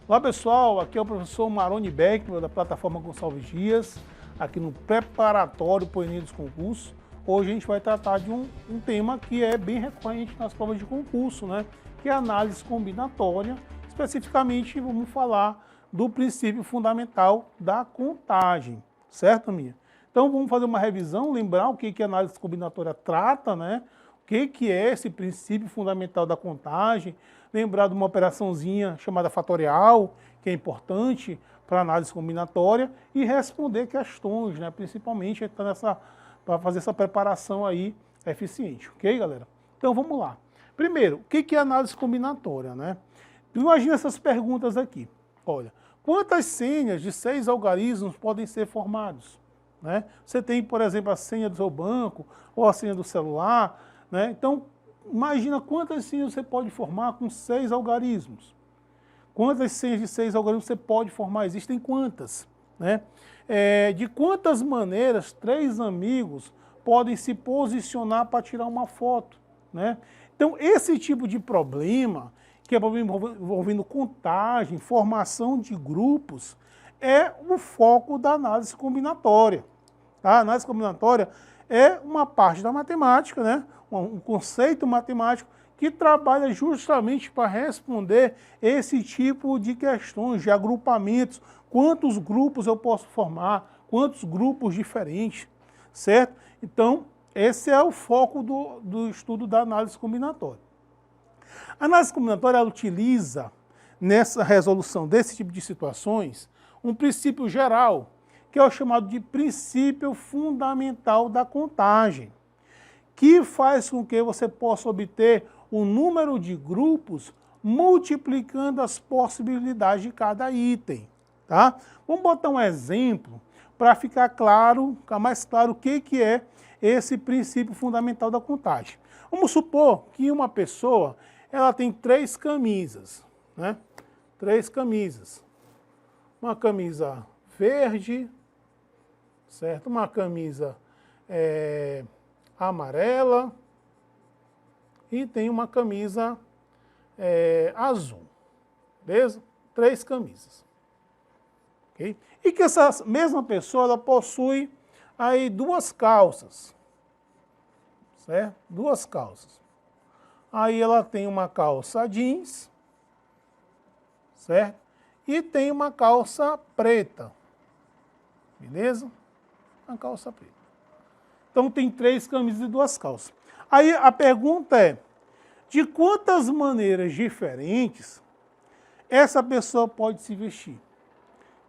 Olá pessoal, aqui é o professor Maroni Beckman da plataforma Gonçalves Dias, aqui no preparatório para o Enem dos concursos. Hoje a gente vai tratar de um tema que é bem recorrente nas provas de concurso, né? Que é a análise combinatória. Especificamente vamos falar do princípio fundamental da contagem, certo, Mia? Então vamos fazer uma revisão, lembrar o que a análise combinatória trata, né? O que é esse princípio fundamental da contagem, lembrar de uma operaçãozinha chamada fatorial, que é importante para análise combinatória, e responder questões, né? Principalmente para fazer essa preparação aí eficiente, ok, galera? Então vamos lá. Primeiro, o que é análise combinatória, né? Imagina essas perguntas aqui. Olha, quantas senhas de 6 algarismos podem ser formados? Né? Você tem, por exemplo, a senha do seu banco ou a senha do celular, né? Então, imagina quantas senhas você pode formar com 6 algarismos. Quantas senhas de 6 algarismos você pode formar? Existem quantas? Né? De quantas maneiras 3 amigos podem se posicionar para tirar uma foto? Né? Então, esse tipo de problema, que é problema envolvendo contagem, formação de grupos, é o foco da análise combinatória. A análise combinatória é uma parte da matemática, né? Um conceito matemático que trabalha justamente para responder esse tipo de questões, de agrupamentos, quantos grupos eu posso formar, quantos grupos diferentes, certo? Então, esse é o foco do estudo da análise combinatória. A análise combinatória ela utiliza, nessa resolução desse tipo de situações, um princípio geral, que é o chamado de princípio fundamental da contagem, que faz com que você possa obter o número de grupos multiplicando as possibilidades de cada item. Tá? Vamos botar um exemplo para ficar mais claro o que é esse princípio fundamental da contagem. Vamos supor que uma pessoa ela tem 3 camisas, né? 3 camisas. Uma camisa verde, certo? Uma camisa amarela e tem uma camisa azul, beleza? 3 camisas. Okay? E que essa mesma pessoa ela possui aí 2 calças, certo? 2 calças. Aí ela tem uma calça jeans, certo? E tem uma calça preta, beleza? Uma calça preta. Então tem 3 camisas e 2 calças. Aí a pergunta é, de quantas maneiras diferentes essa pessoa pode se vestir?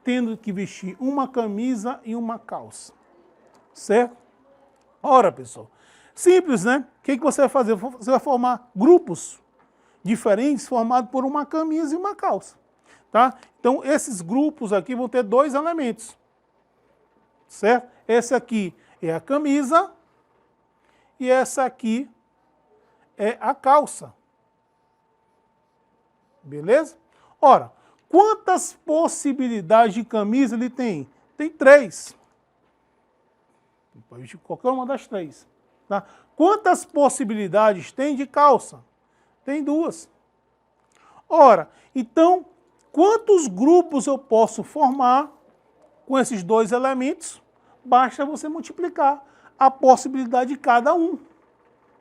Tendo que vestir uma camisa e uma calça, certo? Ora, pessoal, simples, né? O que você vai fazer? Você vai formar grupos diferentes formados por uma camisa e uma calça, tá? Então esses grupos aqui vão ter 2 elementos, certo? Esse aqui é a camisa e essa aqui é a calça. Beleza? Ora, quantas possibilidades de camisa ele tem? Tem 3. Pode vestir qualquer uma das 3. Tá? Quantas possibilidades tem de calça? Tem 2. Ora, então, quantos grupos eu posso formar com esses 2 elementos? Basta você multiplicar a possibilidade de cada um,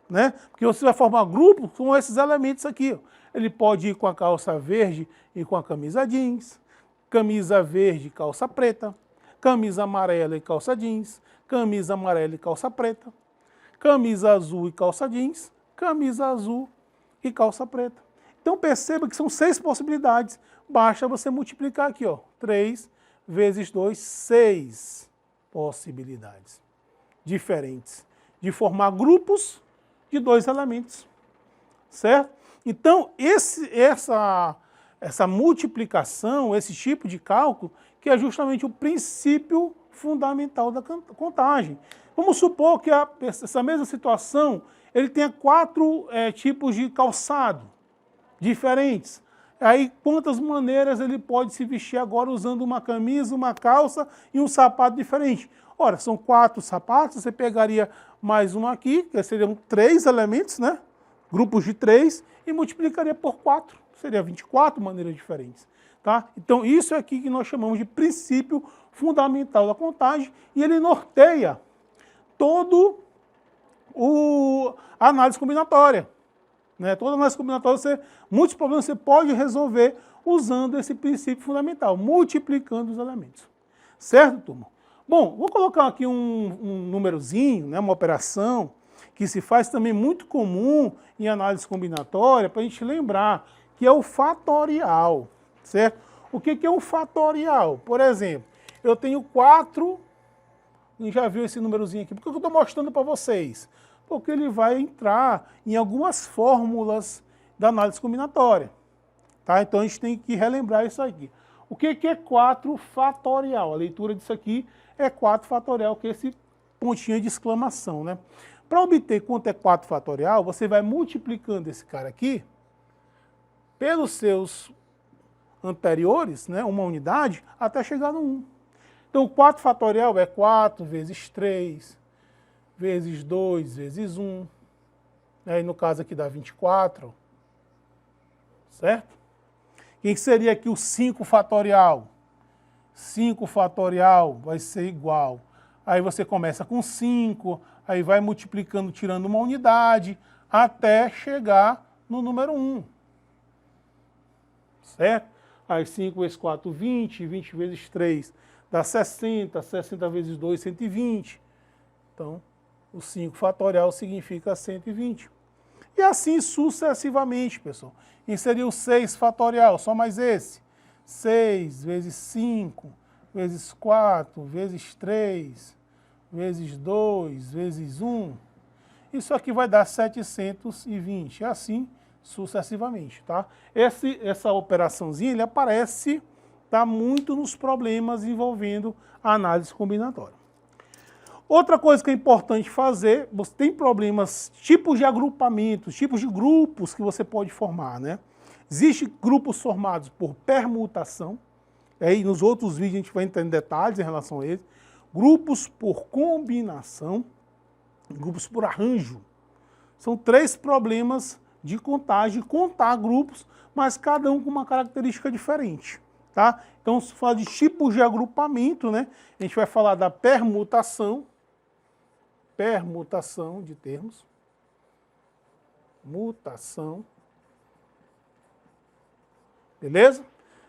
né? Porque você vai formar grupo com esses elementos aqui. Ó. Ele pode ir com a calça verde e com a camisa jeans, camisa verde e calça preta, camisa amarela e calça jeans, camisa amarela e calça preta, camisa azul e calça jeans, camisa azul e calça preta. Então perceba que são 6 possibilidades. Basta você multiplicar aqui, ó, 3 vezes 2, 6 possibilidades diferentes de formar grupos de 2 elementos, certo? Então, essa multiplicação, esse tipo de cálculo, que é justamente o princípio fundamental da contagem. Vamos supor que essa mesma situação, ele tenha 4 tipos de calçado diferentes. Aí, quantas maneiras ele pode se vestir agora usando uma camisa, uma calça e um sapato diferente? Ora, são 4 sapatos, você pegaria mais um aqui, que seriam 3 elementos, né? Grupos de 3, e multiplicaria por 4. Seria 24 maneiras diferentes. Tá? Então, isso é aqui que nós chamamos de princípio fundamental da contagem e ele norteia todo a análise combinatória. Né? Toda análise combinatória, muitos problemas você pode resolver usando esse princípio fundamental, multiplicando os elementos. Certo, turma? Bom, vou colocar aqui um númerozinho, né, uma operação, que se faz também muito comum em análise combinatória, para a gente lembrar, que é o fatorial. Certo? O que é um fatorial? Por exemplo, eu tenho 4, a gente já viu esse númerozinho aqui, por que eu estou mostrando para vocês? Porque ele vai entrar em algumas fórmulas da análise combinatória. Tá? Então a gente tem que relembrar isso aqui. O que é 4 fatorial? A leitura disso aqui é 4 fatorial, que é esse pontinho de exclamação. Né? Para obter quanto é 4 fatorial, você vai multiplicando esse cara aqui pelos seus anteriores, né, uma unidade, até chegar no 1. Então, 4 fatorial é 4 vezes 3, vezes 2, vezes 1. Aí, no caso aqui dá 24. Certo? Quem seria aqui o 5 fatorial? 5 fatorial vai ser igual. Aí você começa com 5, aí vai multiplicando, tirando uma unidade, até chegar no número 1. Certo? Aí 5 vezes 4, 20, 20 vezes 3 dá 60, 60 vezes 2, 120. Então, o 5 fatorial significa 120. E assim sucessivamente, pessoal. Inserir o 6 fatorial, só mais esse. 6 vezes 5, vezes 4, vezes 3, vezes 2, vezes 1. Isso aqui vai dar 720. E assim sucessivamente, tá? Essa operaçãozinha, ele aparece, tá, muito nos problemas envolvendo a análise combinatória. Outra coisa que é importante fazer, você tem problemas, tipos de agrupamentos, tipos de grupos que você pode formar, né? Existem grupos formados por permutação, aí nos outros vídeos a gente vai entrar em detalhes em relação a eles, grupos por combinação, grupos por arranjo. São 3 problemas de contagem, contar grupos, mas cada um com uma característica diferente. Tá? Então, se fala de tipos de agrupamento, né? A gente vai falar da permutação de termos, mutação, beleza?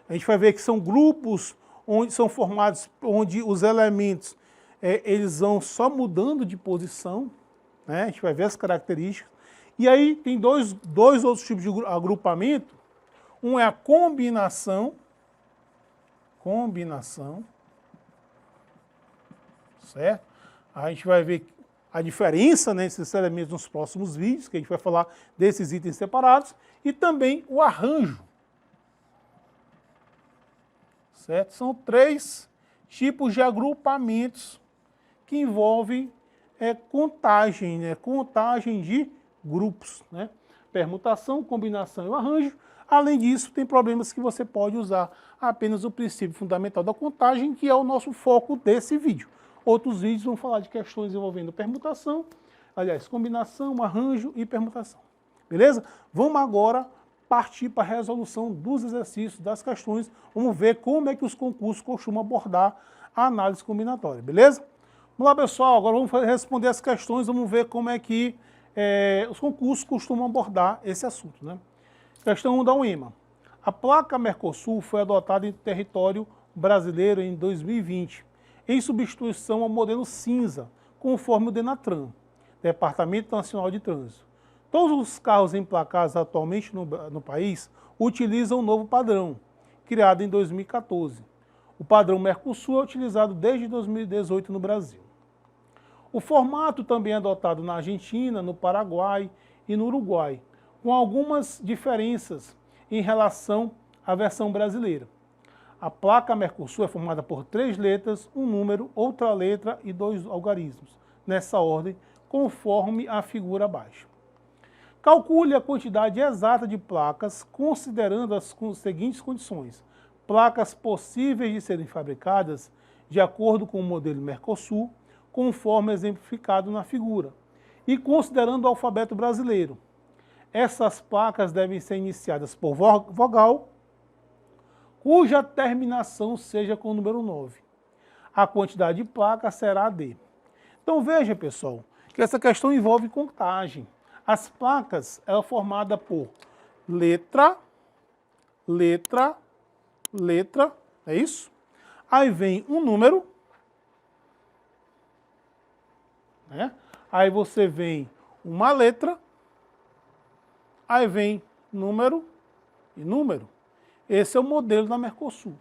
A gente vai ver que são grupos onde são formados, onde os elementos eles vão só mudando de posição, né? A gente vai ver as características. E aí tem dois outros tipos de agrupamento. Um é a combinação, certo? A gente vai ver a diferença, né, nesses elementos nos próximos vídeos, que a gente vai falar desses itens separados, e também o arranjo. Certo? São 3 tipos de agrupamentos que envolvem contagem, né, contagem de grupos, né? Permutação, combinação e o arranjo. Além disso, tem problemas que você pode usar apenas o princípio fundamental da contagem, que é o nosso foco desse vídeo. Outros vídeos vão falar de questões envolvendo permutação, aliás, combinação, arranjo e permutação. Beleza? Vamos agora partir para a resolução dos exercícios, das questões. Vamos ver como é que os concursos costumam abordar a análise combinatória. Beleza? Vamos lá, pessoal. Agora vamos responder as questões, vamos ver como é que os concursos costumam abordar esse assunto, né? Questão 1 da UEMA. A placa Mercosul foi adotada em território brasileiro em 2020, em substituição ao modelo cinza, conforme o DENATRAN, Departamento Nacional de Trânsito. Todos os carros emplacados atualmente no país utilizam o novo padrão, criado em 2014. O padrão Mercosul é utilizado desde 2018 no Brasil. O formato também é adotado na Argentina, no Paraguai e no Uruguai, com algumas diferenças em relação à versão brasileira. A placa Mercosul é formada por 3 letras, um número, outra letra e 2 algarismos, nessa ordem, conforme a figura abaixo. Calcule a quantidade exata de placas, considerando as seguintes condições. Placas possíveis de serem fabricadas de acordo com o modelo Mercosul, conforme exemplificado na figura, e considerando o alfabeto brasileiro. Essas placas devem ser iniciadas por vogal, cuja terminação seja com o número 9. A quantidade de placas será D. Então veja, pessoal, que essa questão envolve contagem. As placas são formadas por letra, letra, letra, é isso? Aí vem um número, né? Aí você vem uma letra, aí vem número e número. Esse é o modelo da Mercosul.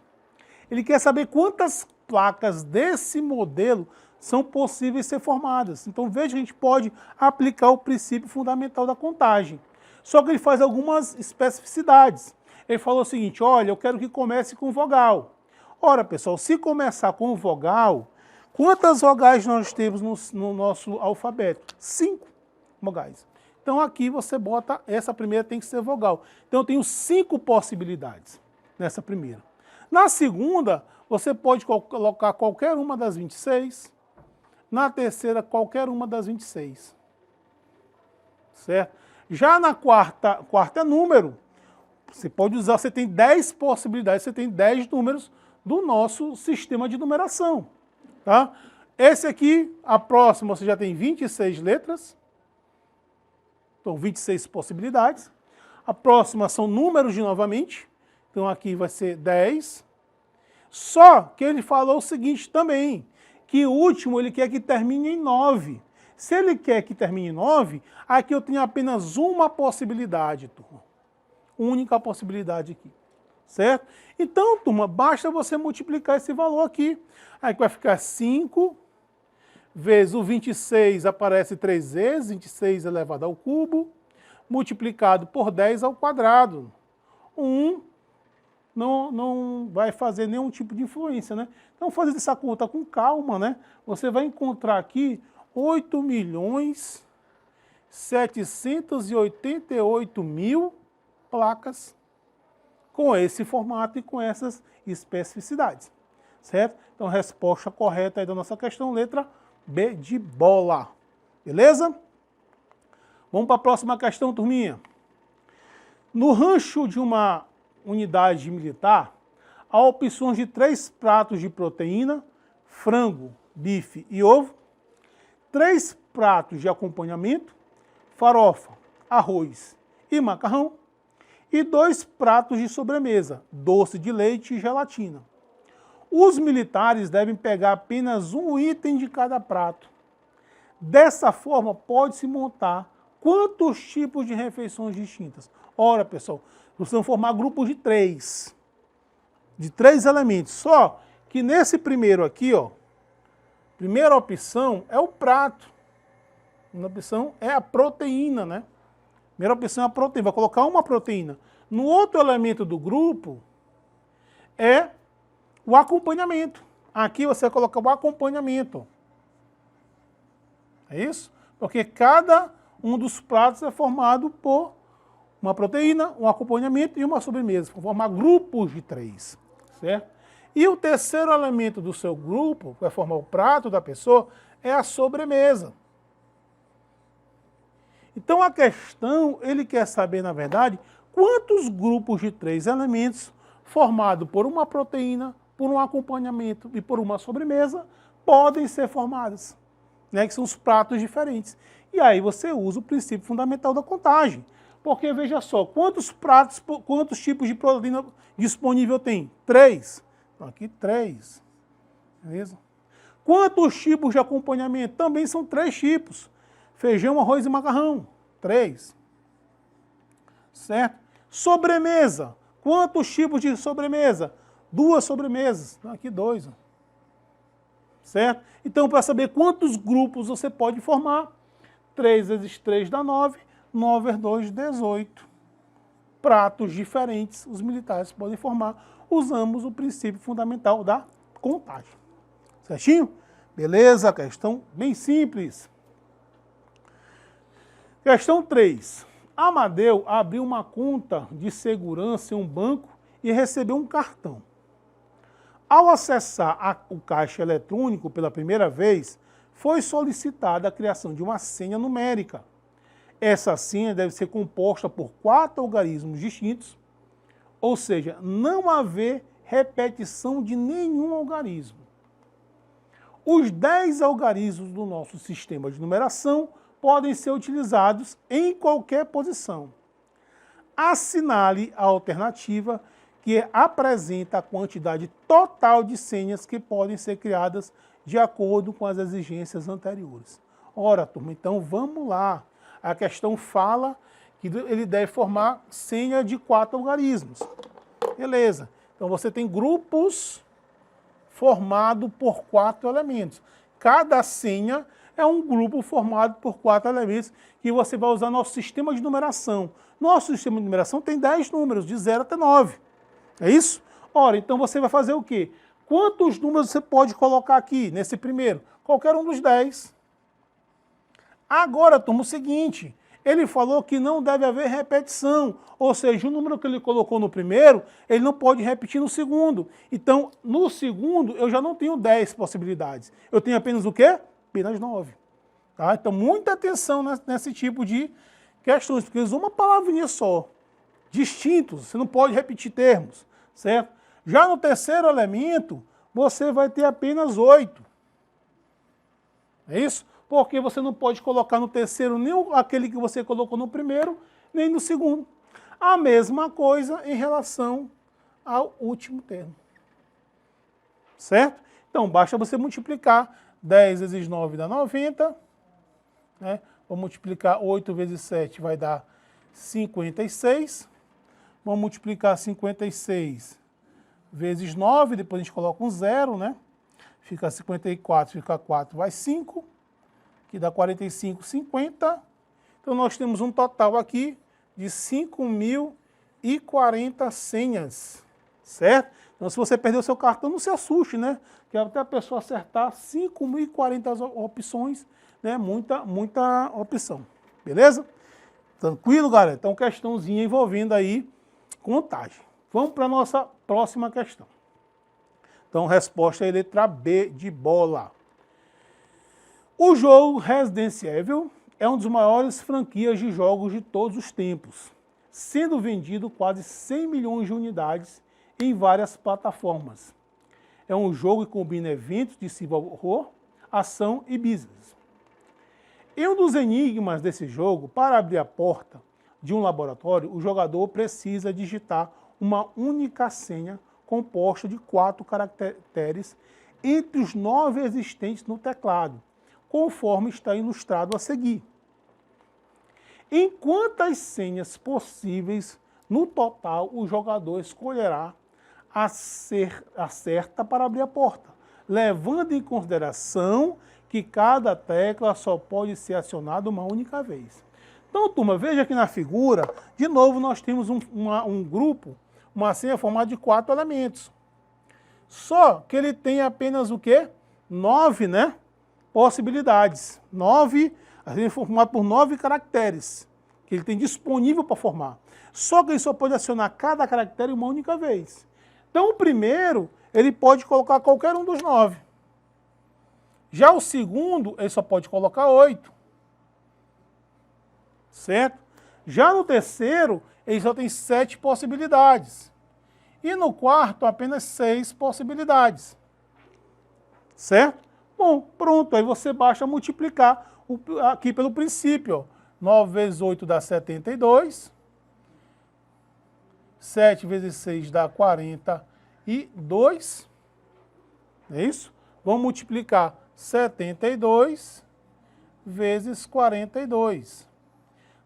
Ele quer saber quantas placas desse modelo são possíveis ser formadas. Então veja que a gente pode aplicar o princípio fundamental da contagem. Só que ele faz algumas especificidades. Ele falou o seguinte, olha, eu quero que comece com vogal. Ora, pessoal, se começar com vogal, quantas vogais nós temos no nosso alfabeto? 5 vogais. Então aqui você bota, essa primeira tem que ser vogal. Então eu tenho 5 possibilidades nessa primeira. Na segunda, você pode colocar qualquer uma das 26. Na terceira, qualquer uma das 26. Certo? Já na quarta é número. Você pode usar, você tem 10 possibilidades, você tem 10 números do nosso sistema de numeração. Tá? Esse aqui, a próxima, você já tem 26 letras. Então, 26 possibilidades. A próxima são números de novamente. Então, aqui vai ser 10. Só que ele falou o seguinte também, que o último ele quer que termine em 9. Se ele quer que termine em 9, aqui eu tenho apenas uma possibilidade, turma. Única possibilidade aqui. Certo? Então, turma, basta você multiplicar esse valor aqui. Aí vai ficar 5 vezes o 26 aparece 3 vezes, 26 elevado ao cubo, multiplicado por 10 ao quadrado. 1 não vai fazer nenhum tipo de influência, né? Então, fazendo essa conta com calma, né? Você vai encontrar aqui 8.788.000 placas com esse formato e com essas especificidades, certo? Então, a resposta correta aí da nossa questão, letra B de bola, beleza? Vamos para a próxima questão, turminha. No rancho de uma unidade militar, há opções de 3 pratos de proteína, frango, bife e ovo, 3 pratos de acompanhamento, farofa, arroz e macarrão, e 2 pratos de sobremesa, doce de leite e gelatina. Os militares devem pegar apenas um item de cada prato. Dessa forma, pode-se montar quantos tipos de refeições distintas? Ora, pessoal, vocês vão formar grupos de 3. De 3 elementos. Só que nesse primeiro aqui, ó, primeira opção é o prato. A segunda opção é a proteína, né? Primeira opção é a proteína. Vai colocar uma proteína. No outro elemento do grupo é o acompanhamento. Aqui você vai colocar o acompanhamento. É isso? Porque cada um dos pratos é formado por uma proteína, um acompanhamento e uma sobremesa. Vão formar grupos de 3. Certo? E o terceiro elemento do seu grupo, que vai formar o prato da pessoa, é a sobremesa. Então a questão, ele quer saber, na verdade, quantos grupos de 3 elementos, formados por uma proteína, por um acompanhamento e por uma sobremesa, podem ser formados, né, que são os pratos diferentes. E aí você usa o princípio fundamental da contagem. Porque, veja só, quantos pratos, quantos tipos de proteína disponível tem? 3. Então, aqui 3. Beleza? Quantos tipos de acompanhamento? Também são 3 tipos. Feijão, arroz e macarrão. 3. Certo? Sobremesa. Quantos tipos de sobremesa? 2 sobremesas. Então, aqui 2. Certo? Então, para saber quantos grupos você pode formar, 3 vezes 3 dá 9. 9 vezes 2, 18. Pratos diferentes os militares podem formar. Usamos o princípio fundamental da contagem. Certinho? Beleza? Questão bem simples. Questão 3. Amadeu abriu uma conta de segurança em um banco e recebeu um cartão. Ao acessar o caixa eletrônico pela primeira vez, foi solicitada a criação de uma senha numérica. Essa senha deve ser composta por 4 algarismos distintos. Ou seja, não haver repetição de nenhum algarismo. Os 10 algarismos do nosso sistema de numeração podem ser utilizados em qualquer posição. Assinale a alternativa que apresenta a quantidade total de senhas que podem ser criadas de acordo com as exigências anteriores. Ora, turma, então vamos lá. A questão fala que ele deve formar senha de 4 algarismos. Beleza. Então você tem grupos formados por 4 elementos. Cada senha é um grupo formado por 4 elementos que você vai usar no nosso sistema de numeração. Nosso sistema de numeração tem 10 números, de 0 até 9. É isso? Ora, então você vai fazer o quê? Quantos números você pode colocar aqui, nesse primeiro? Qualquer um dos 10. Agora, turma, o seguinte, ele falou que não deve haver repetição, ou seja, o número que ele colocou no primeiro, ele não pode repetir no segundo. Então, no segundo, eu já não tenho 10 possibilidades. Eu tenho apenas o quê? Apenas 9. Tá? Então, muita atenção nesse tipo de questões, porque eles usam uma palavrinha só, distintos, você não pode repetir termos, certo? Já no terceiro elemento, você vai ter apenas 8. É isso? Porque você não pode colocar no terceiro nem aquele que você colocou no primeiro, nem no segundo. A mesma coisa em relação ao último termo. Certo? Então, basta você multiplicar 10 vezes 9 dá 90. Né? Vou multiplicar 8 vezes 7 vai dar 56. Vamos multiplicar 56 vezes 9, depois a gente coloca um 0, né? Fica 54, fica 4, vai 5. Que dá 45, 50. Então, nós temos um total aqui de 5.040 senhas, certo? Então, se você perdeu o seu cartão, não se assuste, né? Que até a pessoa acertar 5.040 opções, né? Muita opção, beleza? Tranquilo, galera? Então, questãozinha envolvendo aí contagem. Vamos para a nossa próxima questão. Então, resposta é letra B de bola. O jogo Resident Evil é uma das maiores franquias de jogos de todos os tempos, sendo vendido quase 100 milhões de unidades em várias plataformas. É um jogo que combina eventos de civil horror, ação e business. Em um dos enigmas desse jogo, para abrir a porta de um laboratório, o jogador precisa digitar uma única senha composta de 4 caracteres entre os 9 existentes no teclado, conforme está ilustrado a seguir. Em quantas senhas possíveis, no total, o jogador escolherá a certa para abrir a porta, levando em consideração que cada tecla só pode ser acionada uma única vez. Então, turma, veja aqui na figura, de novo nós temos um grupo, uma senha formada de 4 elementos. Só que ele tem apenas o quê? 9, né? Possibilidades. 9, a senha é formada por 9 caracteres, que ele tem disponível para formar. Só que ele só pode acionar cada caractere uma única vez. Então, o primeiro, ele pode colocar qualquer um dos 9. Já o segundo, ele só pode colocar 8. Certo? Já no terceiro, ele só tem 7 possibilidades. E no quarto, apenas 6 possibilidades. Certo? Bom, pronto. Aí você basta multiplicar aqui pelo princípio. Ó. 9 vezes 8 dá 72. 7 vezes 6 dá 42. É isso? Vamos multiplicar 72 vezes 42.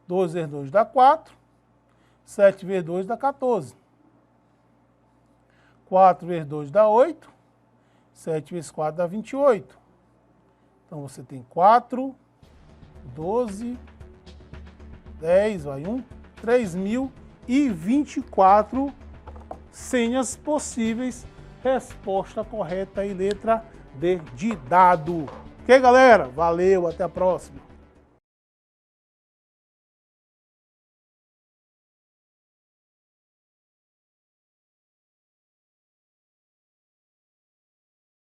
12 vezes 2 dá 4. 7 vezes 2 dá 14. 4 vezes 2 dá 8. 7 vezes 4 dá 28. Então você tem 4, 12, 10, vai 1, 3.024 senhas possíveis. Resposta correta aí, letra D de dado. Ok, galera? Valeu, até a próxima.